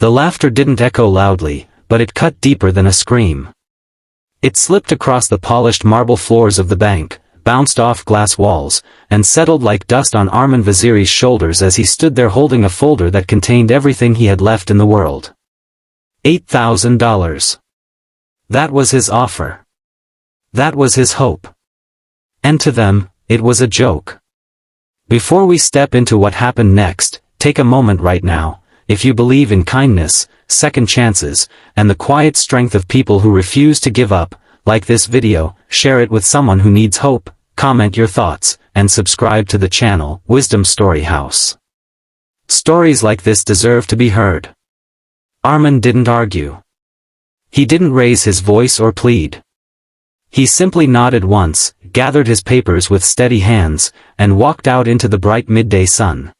The laughter didn't echo loudly, but it cut deeper than a scream. It slipped across the polished marble floors of the bank, bounced off glass walls, and settled like dust on Armin Vaziri's shoulders as he stood there holding a folder that contained everything he had left in the world. $8,000. That was his offer. That was his hope. And to them, it was a joke. Before we step into what happened next, take a moment right now. If you believe in kindness, second chances, and the quiet strength of people who refuse to give up, like this video, share it with someone who needs hope, comment your thoughts, and subscribe to the channel, Wisdom Story House. Stories like this deserve to be heard. Armin didn't argue. He didn't raise his voice or plead. He simply nodded once, gathered his papers with steady hands, and walked out into the bright midday sun.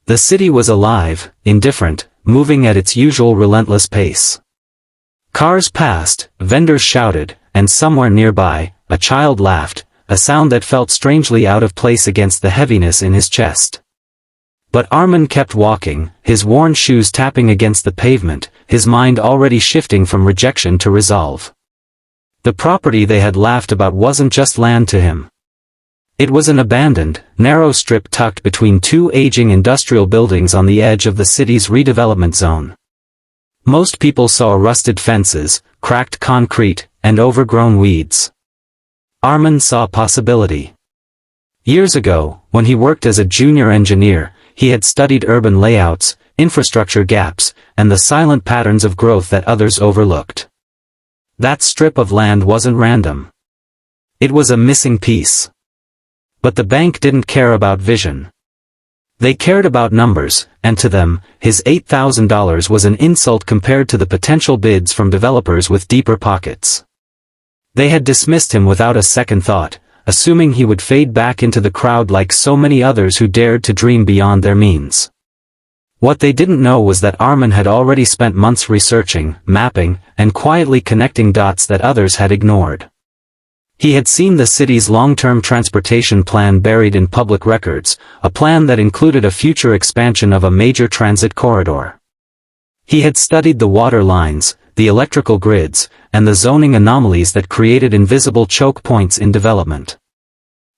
The city was alive, indifferent, moving at its usual relentless pace. Cars passed, vendors shouted, and somewhere nearby, a child laughed, a sound that felt strangely out of place against the heaviness in his chest. But Armin kept walking, his worn shoes tapping against the pavement, his mind already shifting from rejection to resolve. The property they had laughed about wasn't just land to him. It was an abandoned, narrow strip tucked between two aging industrial buildings on the edge of the city's redevelopment zone. Most people saw rusted fences, cracked concrete, and overgrown weeds. Armin saw possibility. Years ago, when he worked as a junior engineer, he had studied urban layouts, infrastructure gaps, and the silent patterns of growth that others overlooked. That strip of land wasn't random. It was a missing piece. But the bank didn't care about vision. They cared about numbers, and to them, his $8,000 was an insult compared to the potential bids from developers with deeper pockets. They had dismissed him without a second thought, assuming he would fade back into the crowd like so many others who dared to dream beyond their means. What they didn't know was that Armin had already spent months researching, mapping, and quietly connecting dots that others had ignored. He had seen the city's long-term transportation plan buried in public records, a plan that included a future expansion of a major transit corridor. He had studied the water lines, the electrical grids, and the zoning anomalies that created invisible choke points in development.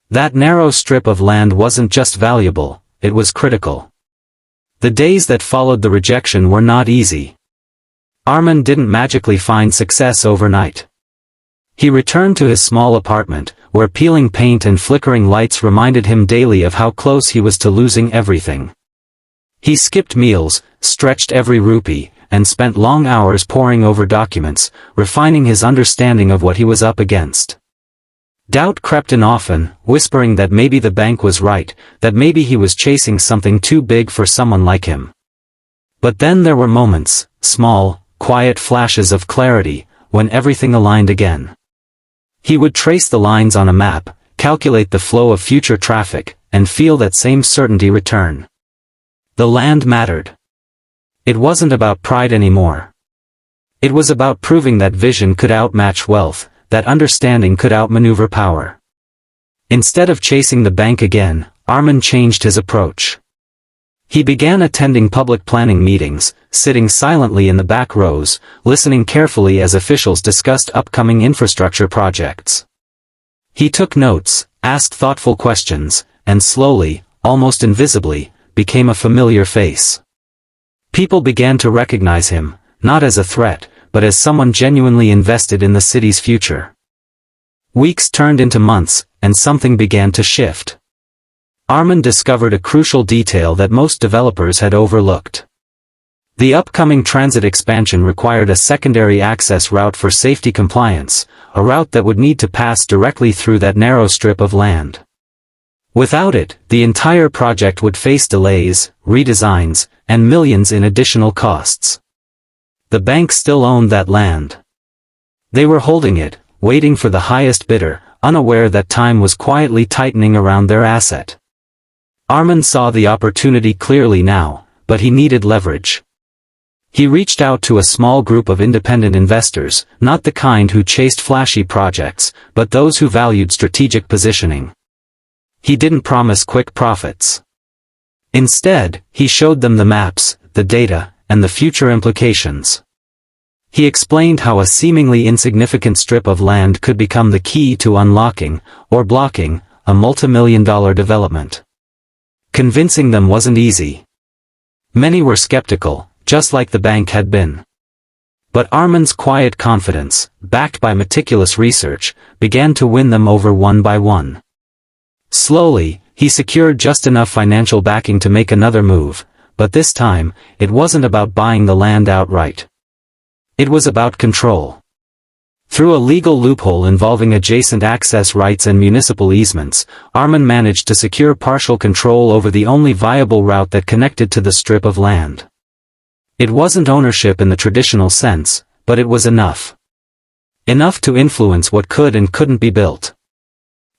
That narrow strip of land wasn't just valuable, it was critical. The days that followed the rejection were not easy. Armin didn't magically find success overnight. He returned to his small apartment, where peeling paint and flickering lights reminded him daily of how close he was to losing everything. He skipped meals, stretched every rupee, and spent long hours poring over documents, refining his understanding of what he was up against. Doubt crept in often, whispering that maybe the bank was right, that maybe he was chasing something too big for someone like him. But then there were moments, small, quiet flashes of clarity, when everything aligned again. He would trace the lines on a map, calculate the flow of future traffic, and feel that same certainty return. The land mattered. It wasn't about pride anymore. It was about proving that vision could outmatch wealth, that understanding could outmaneuver power. Instead of chasing the bank again, Armin changed his approach. He began attending public planning meetings, sitting silently in the back rows, listening carefully as officials discussed upcoming infrastructure projects. He took notes, asked thoughtful questions, and slowly, almost invisibly, became a familiar face. People began to recognize him, not as a threat, but as someone genuinely invested in the city's future. Weeks turned into months, and something began to shift. Armin discovered a crucial detail that most developers had overlooked. The upcoming transit expansion required a secondary access route for safety compliance, a route that would need to pass directly through that narrow strip of land. Without it, the entire project would face delays, redesigns, and millions in additional costs. The bank still owned that land. They were holding it, waiting for the highest bidder, unaware that time was quietly tightening around their asset. Armin saw the opportunity clearly now, but he needed leverage. He reached out to a small group of independent investors, not the kind who chased flashy projects, but those who valued strategic positioning. He didn't promise quick profits. Instead, he showed them the maps, the data, and the future implications. He explained how a seemingly insignificant strip of land could become the key to unlocking, or blocking, a multimillion-dollar development. Convincing them wasn't easy. Many were skeptical, just like the bank had been. But Armin's quiet confidence, backed by meticulous research, began to win them over one by one. Slowly, he secured just enough financial backing to make another move, but this time, it wasn't about buying the land outright. It was about control. Through a legal loophole involving adjacent access rights and municipal easements, Armin managed to secure partial control over the only viable route that connected to the strip of land. It wasn't ownership in the traditional sense, but it was enough. Enough to influence what could and couldn't be built.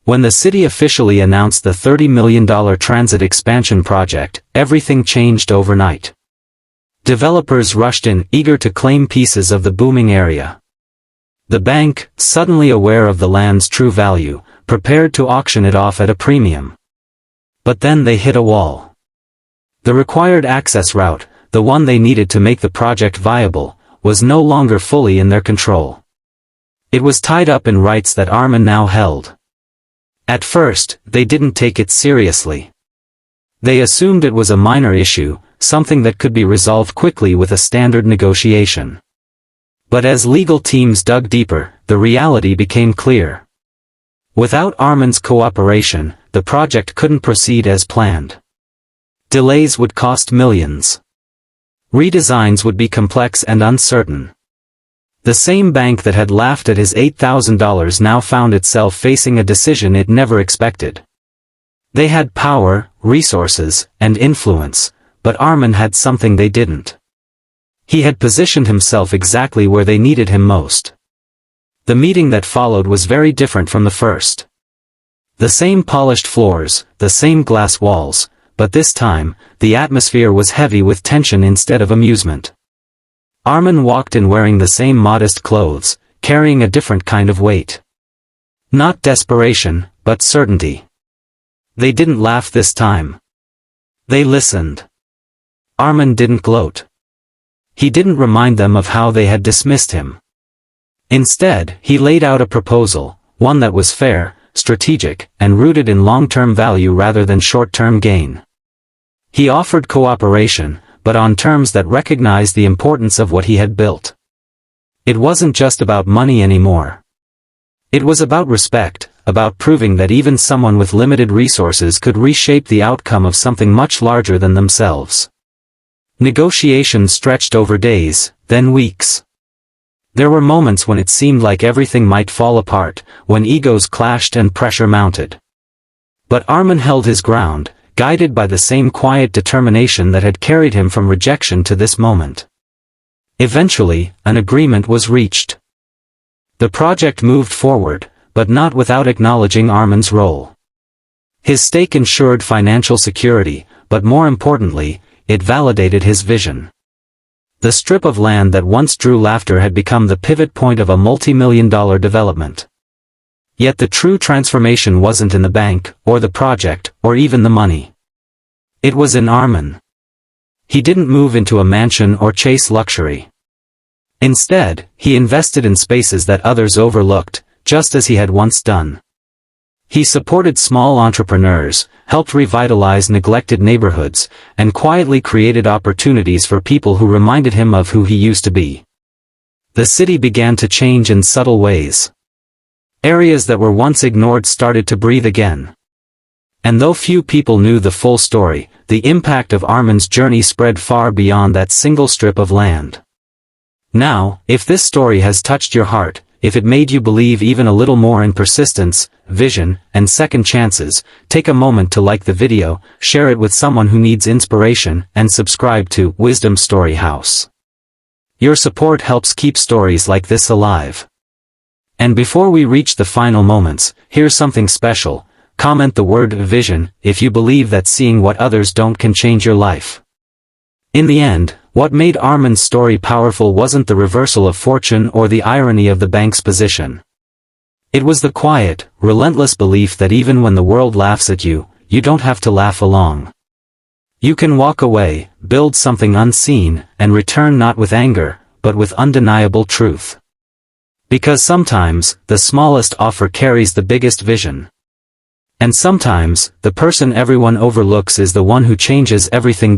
When the city officially announced the $30 million transit expansion project, everything changed overnight. Developers rushed in, eager to claim pieces of the booming area. The bank, suddenly aware of the land's true value, prepared to auction it off at a premium. But then they hit a wall. The required access route, the one they needed to make the project viable, was no longer fully in their control. It was tied up in rights that Armin now held. At first, they didn't take it seriously. They assumed it was a minor issue, something that could be resolved quickly with a standard negotiation. But as legal teams dug deeper, the reality became clear. Without Armin's cooperation, the project couldn't proceed as planned. Delays would cost millions. Redesigns would be complex and uncertain. The same bank that had laughed at his $8,000 now found itself facing a decision it never expected. They had power, resources, and influence, but Armin had something they didn't. He had positioned himself exactly where they needed him most. The meeting that followed was very different from the first. The same polished floors, the same glass walls, but this time, the atmosphere was heavy with tension instead of amusement. Armin walked in wearing the same modest clothes, carrying a different kind of weight. Not desperation, but certainty. They didn't laugh this time. They listened. Armin didn't gloat. He didn't remind them of how they had dismissed him. Instead, he laid out a proposal, one that was fair, strategic, and rooted in long-term value rather than short-term gain. He offered cooperation, but on terms that recognized the importance of what he had built. It wasn't just about money anymore. It was about respect, about proving that even someone with limited resources could reshape the outcome of something much larger than themselves. Negotiations stretched over days, then weeks. There were moments when it seemed like everything might fall apart, when egos clashed and pressure mounted. But Armin held his ground, guided by the same quiet determination that had carried him from rejection to this moment. Eventually, an agreement was reached. The project moved forward, but not without acknowledging Armin's role. His stake ensured financial security, but more importantly, it validated his vision. The strip of land that once drew laughter had become the pivot point of a multi-million-dollar development. Yet the true transformation wasn't in the bank, or the project, or even the money. It was in Armin. He didn't move into a mansion or chase luxury. Instead, he invested in spaces that others overlooked, just as he had once done. He supported small entrepreneurs, helped revitalize neglected neighborhoods, and quietly created opportunities for people who reminded him of who he used to be. The city began to change in subtle ways. Areas that were once ignored started to breathe again. And though few people knew the full story, the impact of Armin's journey spread far beyond that single strip of land. Now, if this story has touched your heart, if it made you believe even a little more in persistence, vision, and second chances, take a moment to like the video, share it with someone who needs inspiration, and subscribe to Wisdom Story House. Your support helps keep stories like this alive. And before we reach the final moments, here's something special. Comment the word vision if you believe that seeing what others don't can change your life. In the end, what made Armin's story powerful wasn't the reversal of fortune or the irony of the bank's position. It was the quiet, relentless belief that even when the world laughs at you, you don't have to laugh along. You can walk away, build something unseen, and return not with anger, but with undeniable truth. Because sometimes, the smallest offer carries the biggest vision. And sometimes, the person everyone overlooks is the one who changes everything.